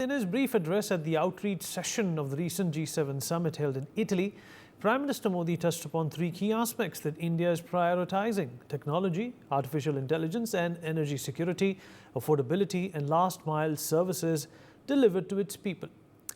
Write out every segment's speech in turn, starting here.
In his brief address at the outreach session of the recent G7 summit held in Italy, Prime Minister Modi touched upon three key aspects that India is prioritizing: technology, artificial intelligence and energy security, affordability and last-mile services delivered to its people.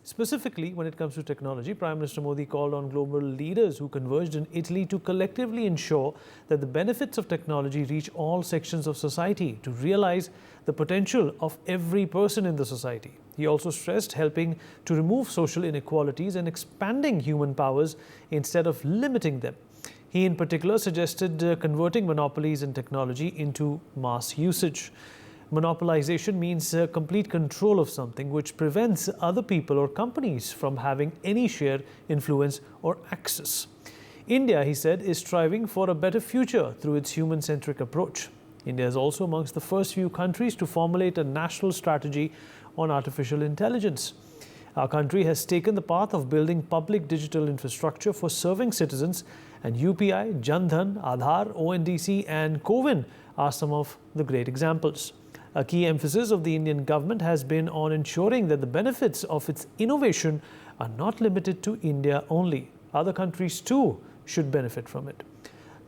Specifically, when it comes to technology, Prime Minister Modi called on global leaders who converged in Italy to collectively ensure that the benefits of technology reach all sections of society to realize the potential of every person in the society. He also stressed helping to remove social inequalities and expanding human powers instead of limiting them. He in particular suggested converting monopolies in technology into mass usage. Monopolization means complete control of something, which prevents other people or companies from having any share, influence or access. India, he said, is striving for a better future through its human-centric approach. India is also amongst the first few countries to formulate a national strategy on artificial intelligence. Our country has taken the path of building public digital infrastructure for serving citizens, and UPI, Jan Dhan, Aadhaar, ONDC and CoWIN are some of the great examples. A key emphasis of the Indian government has been on ensuring that the benefits of its innovation are not limited to India only. Other countries too should benefit from it.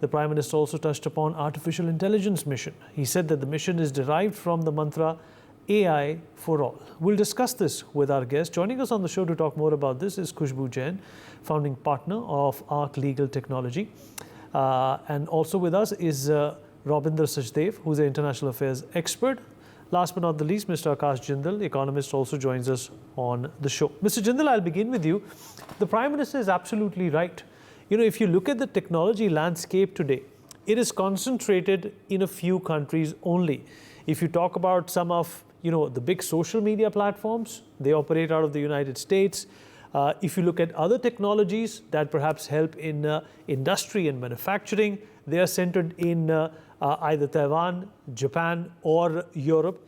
The Prime Minister also touched upon artificial intelligence mission. He said that the mission is derived from the mantra AI for all. We'll discuss this with our guest. Joining us on the show to talk more about this is Khushbu Jain, founding partner of ARC Legal Technology. And also with us is Robinder Sachdev, who's an international affairs expert. Last but not the least, Mr. Akash Jindal, economist, also joins us on the show. Mr. Jindal, I'll begin with you. The Prime Minister is absolutely right. You know, if you look at the technology landscape today, it is concentrated in a few countries only. If you talk about some of, the big social media platforms, they operate out of the United States. If you look at other technologies that perhaps help in industry and manufacturing, they are centered in either Taiwan, Japan or Europe.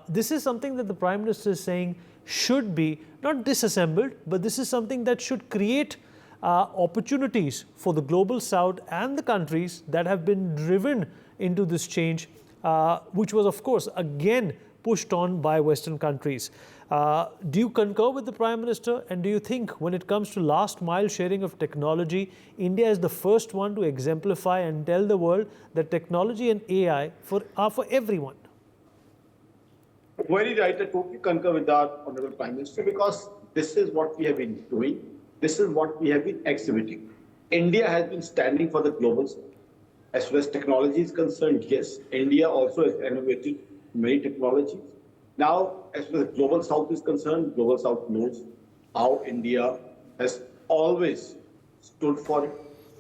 This is something that the Prime Minister is saying should be not disassembled, but this is something that should create opportunities for the global south and the countries that have been driven into this change, which was of course again pushed on by Western countries. Do you concur with the Prime Minister, and do you think when it comes to last mile sharing of technology, India is the first one to exemplify and tell the world that technology and AI are for everyone? Very right. I totally concur with our Honorable Prime Minister, because this is what we have been doing. This is what we have been exhibiting. India has been standing for the global south. As far as technology is concerned, yes, India also has innovated many technologies. Now, as far as the global south is concerned, global south knows how India has always stood for,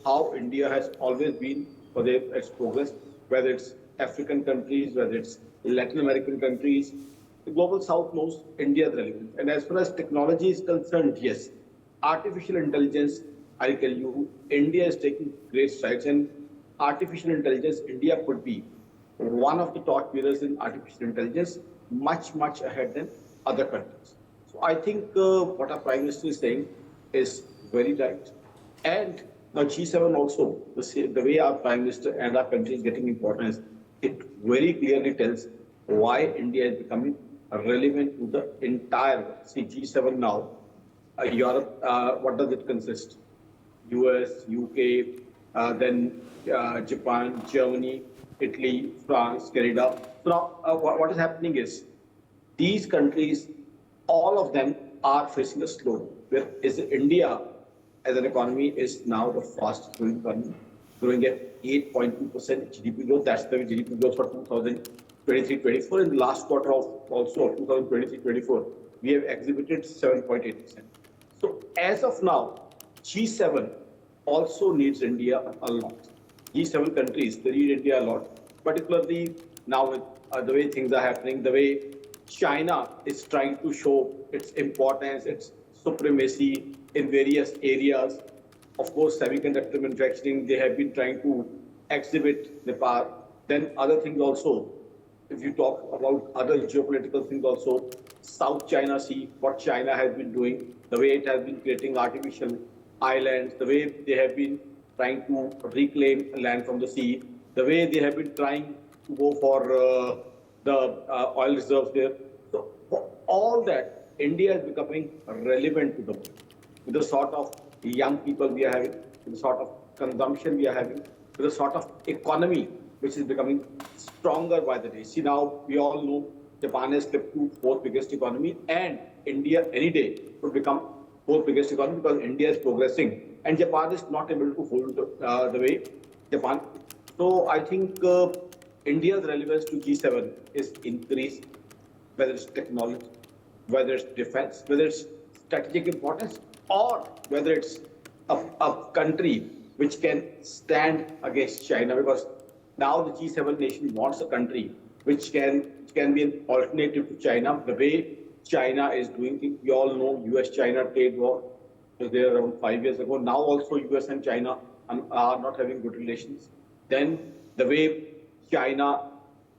how India has always been for its progress, whether it's African countries, whether it's Latin American countries. The global south knows India's relevance. And as far as technology is concerned, yes, artificial intelligence, I'll tell you, India is taking great strides. And artificial intelligence, India could be one of the top leaders in artificial intelligence, much, much ahead than other countries. So I think what our Prime Minister is saying is very right. And now G7 also, the way our Prime Minister and our country is getting importance, it very clearly tells why India is becoming relevant to the entire world. See, G7 now, Europe, what does it consist? US, UK, then Japan, Germany, Italy, France, Canada. So now what is happening is these countries, all of them are facing a slowdown. Whereas India as an economy is now the fastest growing economy, growing at 8.2% GDP growth. That's the GDP growth for 2023-24. In the last quarter of also 2023-24, we have exhibited 7.8%. So as of now, G7 also needs India a lot. G7 countries, they need India a lot, particularly now with the way things are happening, the way China is trying to show its importance, its supremacy in various areas. Of course, semiconductor manufacturing, they have been trying to exhibit the power. Then other things also, if you talk about other geopolitical things also, South China Sea, what China has been doing, the way it has been creating artificial islands, the way they have been trying to reclaim land from the sea, the way they have been trying to go for the oil reserves there. So all that India is becoming relevant to the world with the sort of young people we are having, with the sort of consumption we are having, with the sort of economy which is becoming stronger by the day. See, now we all know Japan has slipped to fourth biggest economy, and India any day would become fourth biggest economy because India is progressing, and Japan is not able to hold the way Japan. So I think India's relevance to G7 is increased, whether it's technology, whether it's defense, whether it's strategic importance, or whether it's a country which can stand against China. Because now the G7 nation wants a country which can be an alternative to China. The way China is doing things, we all know US-China trade war was there around 5 years ago. Now also US and China are not having good relations. Then the way China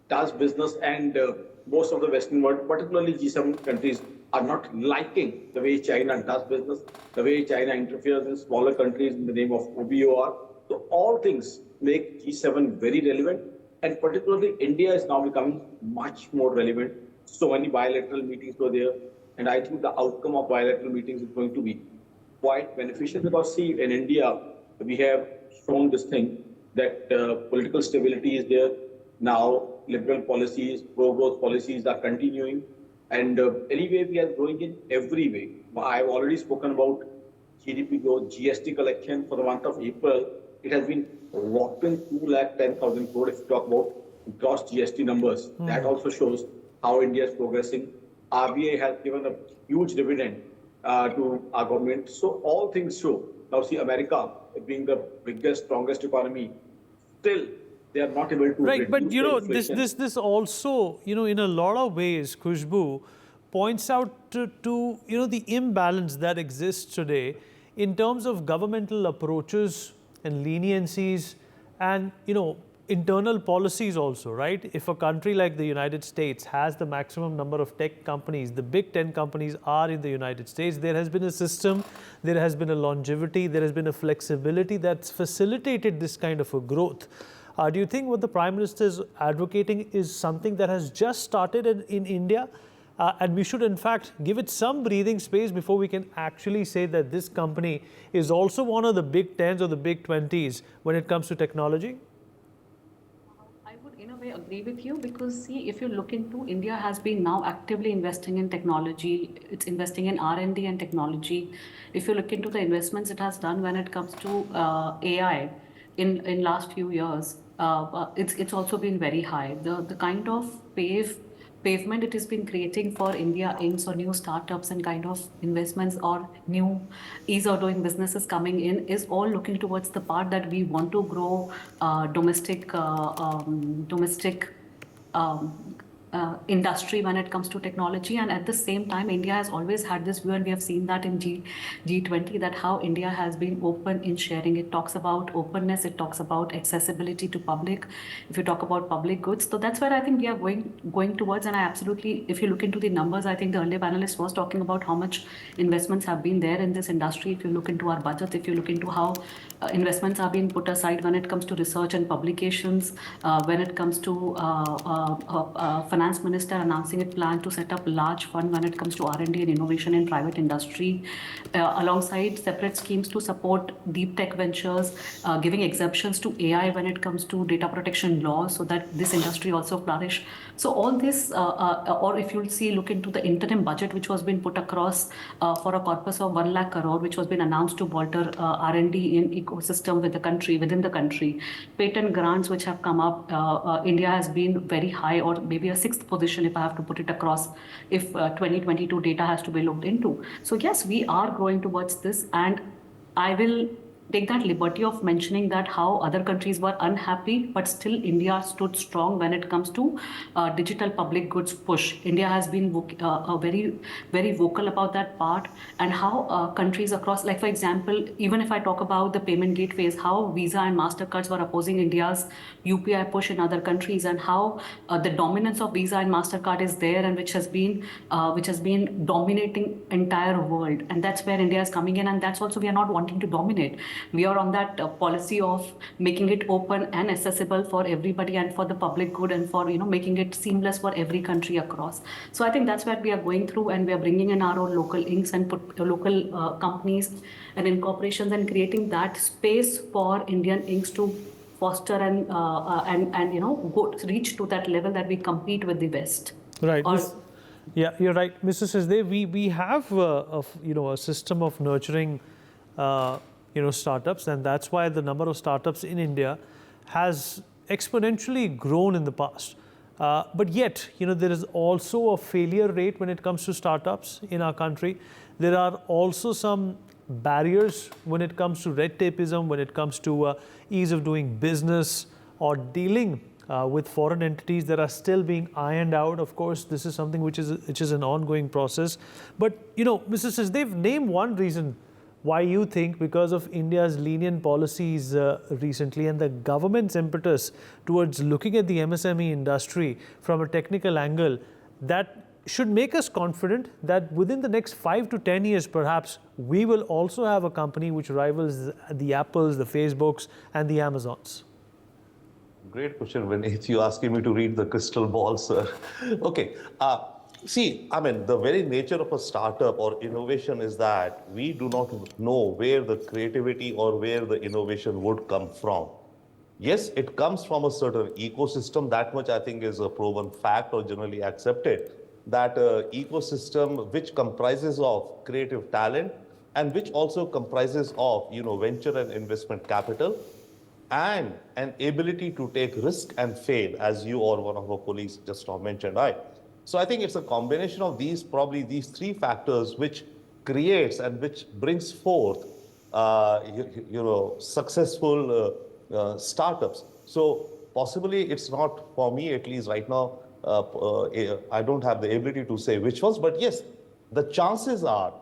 does business, and most of the Western world, particularly G7 countries, are not liking the way China does business, the way China interferes in smaller countries in the name of OBOR. So all things make G7 very relevant, and particularly India is now becoming much more relevant. So many bilateral meetings were there, and I think the outcome of bilateral meetings is going to be quite beneficial because, see, in India, we have shown this thing that political stability is there. Now, liberal policies, pro-growth policies are continuing. And anyway, we are growing in every way. I've already spoken about GDP growth, GST collection for the month of April. It has been whopping 210,000 crore if you talk about gross GST numbers. That also shows how India is progressing. RBI has given a huge dividend to our government. So all things show. Now see, America being the biggest, strongest economy, still they are not able to Right, but reduce you the know, inflation. this also, you know, in a lot of ways, Khushbu points out to you know, the imbalance that exists today in terms of governmental approaches and leniencies and, you know, internal policies also, right? If a country like the United States has the maximum number of tech companies, the big 10 companies are in the United States, there has been a system, there has been a longevity, there has been a flexibility that's facilitated this kind of a growth. Do you think what the Prime Minister is advocating is something that has just started in India? And we should, in fact, give it some breathing space before we can actually say that this company is also one of the big 10s or the big 20s when it comes to technology? I would, in a way, agree with you because, see, if you look into India has been now actively investing in technology. It's investing in R&D and technology. If you look into the investments it has done when it comes to AI in last few years, it's also been very high. The kind of pavement it has been creating for India Inc. or new startups and kind of investments or new ease of doing businesses coming in is all looking towards the part that we want to grow domestic industry when it comes to technology. And at the same time, India has always had this view, and we have seen that in G20, that how India has been open in sharing. It talks about openness, it talks about accessibility to public. If you talk about public goods, so that's where I think we are going towards. And I absolutely, if you look into the numbers, I think the earlier panelist was talking about how much investments have been there in this industry. If you look into our budget, if you look into how investments are being put aside when it comes to research and publications, when it comes to finance minister announcing a plan to set up large fund when it comes to R&D and innovation in private industry, alongside separate schemes to support deep tech ventures, giving exemptions to AI when it comes to data protection laws so that this industry also flourish. So all this, or if you'll see, look into the interim budget which was being put across for a corpus of 1 lakh crore, which was been announced to bolster R&D in ecosystem within the country. Patent grants which have come up, India has been very high, or maybe a 6th position if I have to put it across, if 2022 data has to be looked into. So yes, we are growing towards this, and I will take that liberty of mentioning that how other countries were unhappy, but still India stood strong when it comes to digital public goods push. India has been very, very vocal about that part, and how countries across, like for example, even if I talk about the payment gateways, how Visa and MasterCards were opposing India's UPI push in other countries, and how the dominance of Visa and MasterCard is there, and which has been dominating entire world. And that's where India is coming in, and that's also we are not wanting to dominate. We are on that policy of making it open and accessible for everybody and for the public good, and for making it seamless for every country across. So I think that's what we are going through, and we are bringing in our own local inks and put local companies and incorporations, and creating that space for Indian inks to foster and go reach to that level that we compete with the West. Right. Or Yeah, you're right, Mr. Sisdev. We have a system of nurturing startups, and that's why the number of startups in India has exponentially grown in the past. But yet, there is also a failure rate when it comes to startups in our country. There are also some barriers when it comes to red tapeism, when it comes to ease of doing business or dealing with foreign entities that are still being ironed out. Of course, this is something which is an ongoing process. But, Mr. Sisdev, name one reason why you think, because of India's lenient policies recently and the government's impetus towards looking at the MSME industry from a technical angle, that should make us confident that within the next 5 to 10 years, perhaps, we will also have a company which rivals the Apples, the Facebooks, and the Amazons? Great question, Vineet. You asking me to read the crystal ball, sir. Okay. See, I mean, the very nature of a startup or innovation is that we do not know where the creativity or where the innovation would come from. Yes, it comes from a certain ecosystem. That much I think is a proven fact or generally accepted. That ecosystem which comprises of creative talent and which also comprises of venture and investment capital and an ability to take risk and fail, as you or one of our colleagues just now mentioned. Right. So I think it's a combination of these three factors which creates and which brings forth successful startups. So possibly it's not, for me at least right now, I don't have the ability to say which ones, but yes, the chances are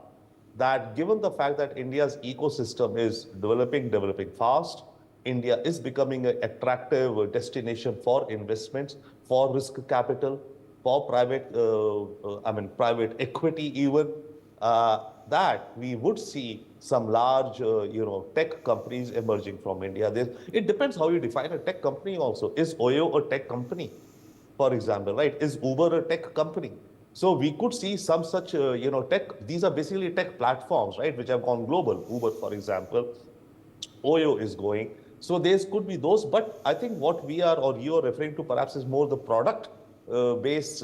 that given the fact that India's ecosystem is developing fast, India is becoming an attractive destination for investments, for risk capital, for private equity even, that we would see some large, tech companies emerging from India. It depends how you define a tech company also. Is Oyo a tech company, for example, right? Is Uber a tech company? So we could see some such, tech, these are basically tech platforms, right, which have gone global. Uber, for example, Oyo is going. So there could be those, but I think what we are or you are referring to perhaps is more the product-based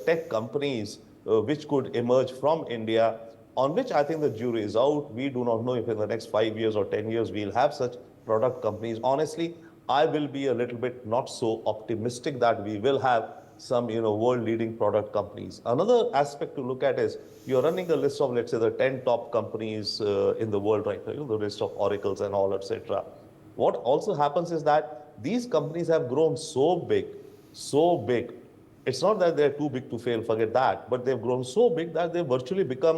tech companies which could emerge from India, on which I think the jury is out. We do not know if in the next 5 years or 10 years we'll have such product companies. Honestly, I will be a little bit not so optimistic that we will have some world-leading product companies. Another aspect to look at is you're running a list of, let's say, the 10 top companies in the world right now, the list of Oracles and all, etc. What also happens is that these companies have grown so big. It's not that they're too big to fail, forget that, but they've grown so big that they've virtually become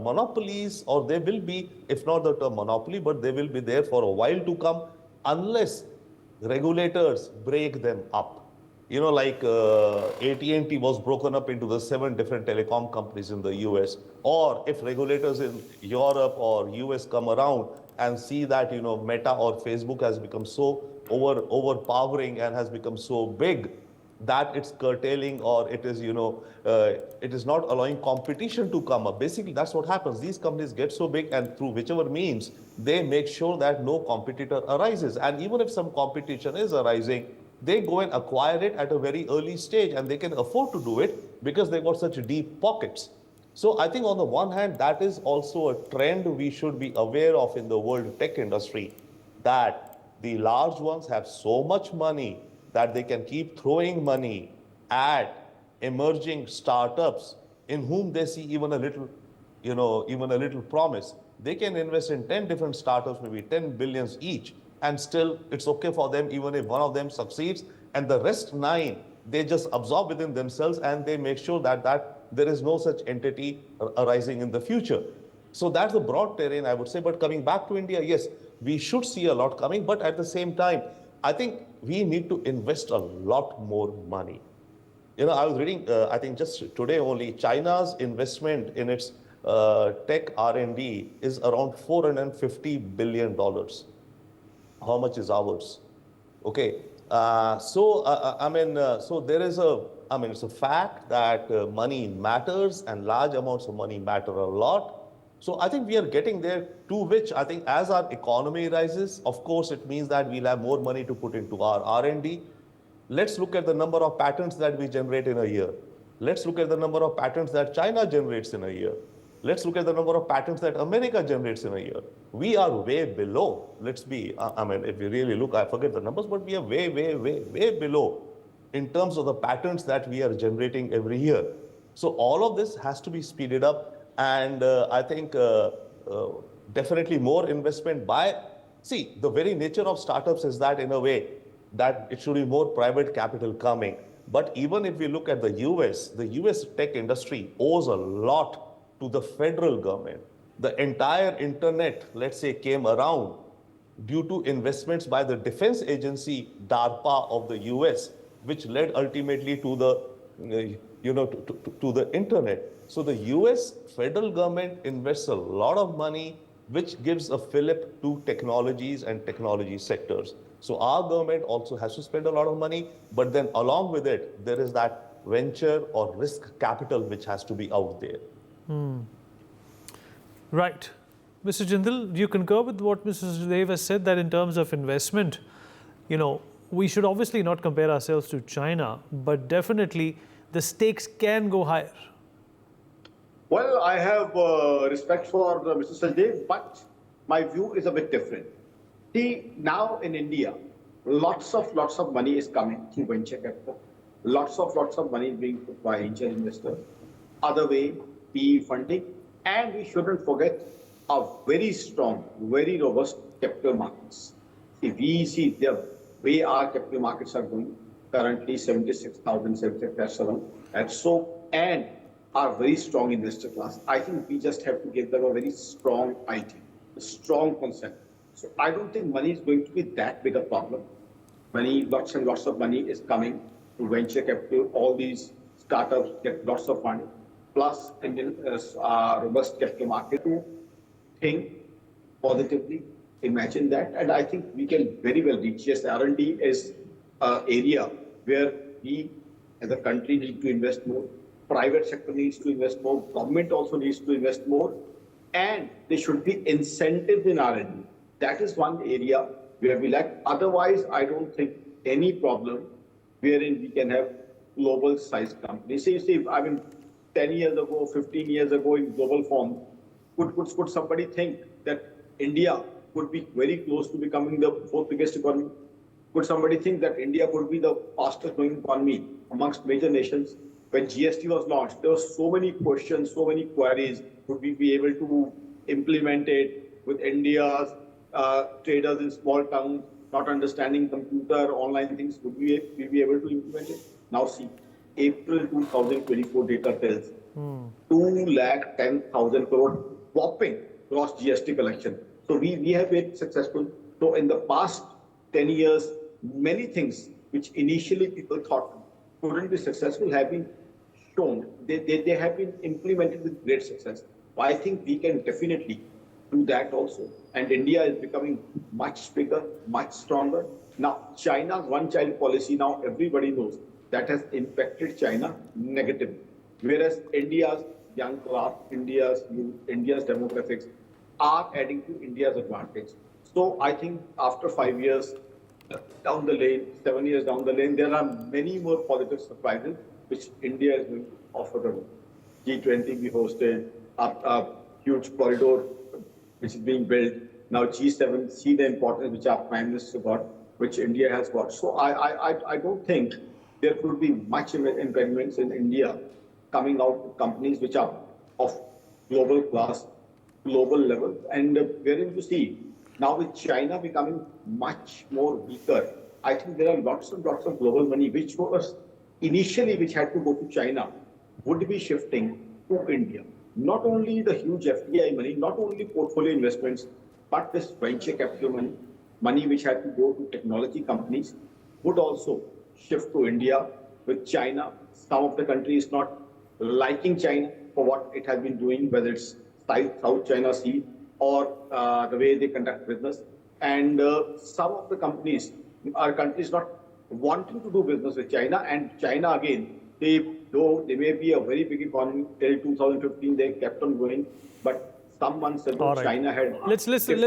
monopolies, or they will be, if not the term monopoly, but they will be there for a while to come unless regulators break them up. Like AT&T was broken up into the 7 different telecom companies in the US, or if regulators in Europe or US come around and see that Meta or Facebook has become so overpowering and has become so big that it's curtailing, or it is it is not allowing competition to come up. Basically, that's what happens. These companies get so big, and through whichever means, they make sure that no competitor arises. And even if some competition is arising, they go and acquire it at a very early stage, and they can afford to do it because they got such deep pockets. So I think on the one hand, that is also a trend we should be aware of in the world tech industry, that the large ones have so much money that they can keep throwing money at emerging startups in whom they see even a little promise. They can invest in 10 different startups, maybe 10 billions each, and still it's okay for them even if one of them succeeds, and the rest 9, they just absorb within themselves, and they make sure that there is no such entity arising in the future. So that's the broad terrain, I would say. But coming back to India, yes, we should see a lot coming, but at the same time, I think we need to invest a lot more money. I was reading, I think just today only, China's investment in its tech R&D is around $450 billion. how much is ours? Okay. So there is it's a fact that money matters and large amounts of money matter a lot. So I think we are getting there, to which I think as our economy rises, of course, it means that we'll have more money to put into our R&D. Let's look at the number of patents that we generate in a year. Let's look at the number of patents that China generates in a year. Let's look at the number of patents that America generates in a year. We are way below. Let's be, if we really look, I forget the numbers, but we are way, way, way, way below in terms of the patents that we are generating every year. So all of this has to be speeded up, and I think definitely more investment by, see, the very nature of startups is that in a way that it should be more private capital coming. But even if we look at the US tech industry owes a lot to the federal government. The entire internet, let's say, came around due to investments by the defense agency DARPA of the US, which led ultimately to the, to the internet. So the US federal government invests a lot of money, which gives a fillip to technologies and technology sectors. So our government also has to spend a lot of money, but then along with it, there is that venture or risk capital which has to be out there. Right. Mr. Jindal, do you concur with what Mrs. Dev has said, that in terms of investment, we should obviously not compare ourselves to China, but definitely the stakes can go higher? Well, I have respect for Mr. Sajdev, but my view is a bit different. See, now in India, lots of money is coming through venture capital. Lots of money is being put by angel investors. Other way, PE funding. And we shouldn't forget a very strong, very robust capital markets. If we see the way our capital markets are going, currently 76,000, 77,000, and our very strong investor class, I think we just have to give them a very strong idea, a strong concept. So I don't think money is going to be that big a problem. Lots and lots of money is coming to venture capital. All these startups get lots of money. Plus, Indian robust capital market to think positively, imagine that, and I think we can very well reach. Yes, R&D is an area where we as a country need to invest more, private sector needs to invest more, government also needs to invest more, and there should be incentives in R&D. That is one area where we lack. Otherwise, I don't think any problem wherein we can have global sized companies. See, 10 years ago, 15 years ago in global form, could somebody think that India could be very close to becoming the fourth biggest economy? Could somebody think that India could be the fastest growing economy amongst major nations? When GST was launched, there were so many questions, so many queries. Would we be able to implement it with India's traders in small towns, not understanding computer, online things? Would we be able to implement it? Now see, April 2024 data tells 210,000 crore whopping gross GST collection. So we have been successful. So in the past 10 years, many things which initially people thought couldn't be successful have been shown. They have been implemented with great success. So I think we can definitely do that also. And India is becoming much bigger, much stronger. Now, China's one-child policy, now everybody knows, that has impacted China negatively. Whereas India's young class, India's youth, India's demographics are adding to India's advantage. So I think after 5 years down the lane, 7 years down the lane, there are many more positive surprises which India is going to offer the world. G20 we hosted, a huge corridor which is being built. Now G7, see the importance which our Prime Minister got, which India has got. So I don't think there could be much impediments in India coming out with companies which are of global class, global level. And wherein you see, now with China becoming much more weaker, I think there are lots and lots of global money which was initially which had to go to China would be shifting to India. Not only the huge FDI money, not only portfolio investments, but this venture capital money which had to go to technology companies would also shift to India. With China, some of the countries not liking China for what it has been doing, whether it's South China Sea or the way they conduct business. and some of the countries are countries not wanting to do business with China, and China again, though they may be a very big economy till 2015, they kept on going, but some months ago All right. China had Let's also get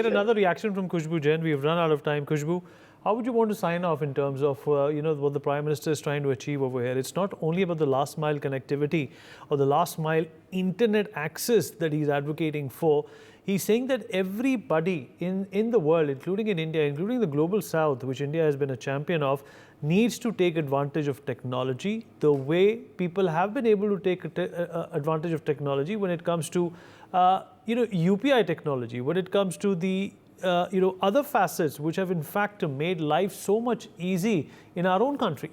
escalation. another reaction from Khushbu Jain. We've run out of time. Khushbu, how would you want to sign off in terms of what the Prime Minister is trying to achieve over here? It's not only about the last mile connectivity or the last mile internet access that he's advocating for. He's saying that everybody in the world, including in India, including the global south, which India has been a champion of, needs to take advantage of technology the way people have been able to take advantage of technology when it comes to UPI technology, when it comes to the other facets which have in fact made life so much easy in our own country.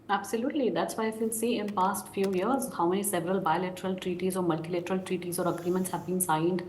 Absolutely. That's why if you see in past few years, how many several bilateral treaties or multilateral treaties or agreements have been signed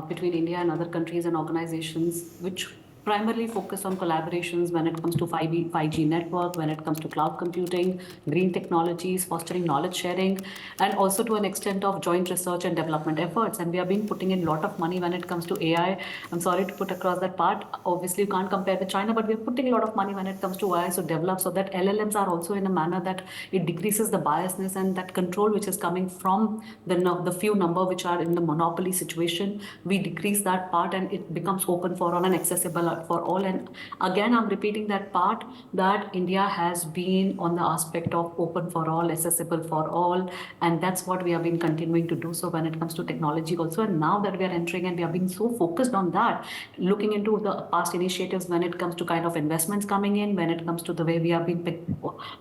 between India and other countries and organizations, which primarily focus on collaborations when it comes to 5G network, when it comes to cloud computing, green technologies, fostering knowledge sharing, and also to an extent of joint research and development efforts. And we have been putting in a lot of money when it comes to AI. I'm sorry to put across that part. Obviously, you can't compare with China, but we're putting a lot of money when it comes to AI to develop so that LLMs are also in a manner that it decreases the biasness and that control which is coming from the few number which are in the monopoly situation. We decrease that part and it becomes open for all and accessible for all. And again, I'm repeating that part that India has been on the aspect of open for all, accessible for all, and that's what we have been continuing to do so when it comes to technology also. And now that we are entering and we have been so focused on that, looking into the past initiatives when it comes to kind of investments coming in, when it comes to the way we have been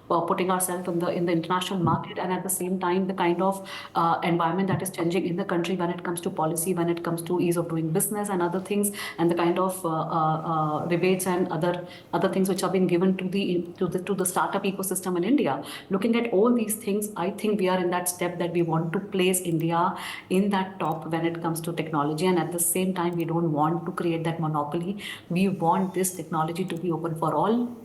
putting ourselves in the international market, and at the same time the kind of environment that is changing in the country when it comes to policy, when it comes to ease of doing business and other things, and the kind of rebates and other things which have been given to the startup ecosystem in India. Looking at all these things, I think we are in that step that we want to place India in that top when it comes to technology, and at the same time we don't want to create that monopoly. We want this technology to be open for all.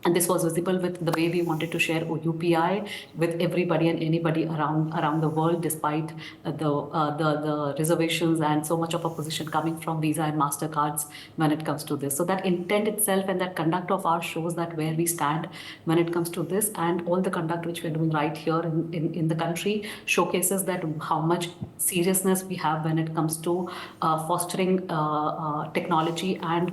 And this was visible with the way we wanted to share UPI with everybody and anybody around the world, despite the reservations and so much of opposition coming from Visa and MasterCards when it comes to this. So that intent itself and that conduct of ours shows that where we stand when it comes to this, and all the conduct which we're doing right here in the country showcases that how much seriousness we have when it comes to fostering technology and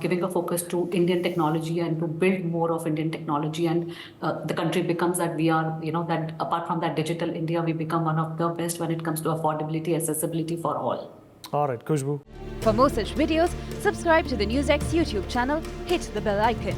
giving a focus to Indian technology and to build more of Indian technology, and the country becomes that we are, that apart from that digital India, we become one of the best when it comes to affordability, accessibility for all. All right, Khushbu. For more such videos, subscribe to the NewsX YouTube channel, hit the bell icon.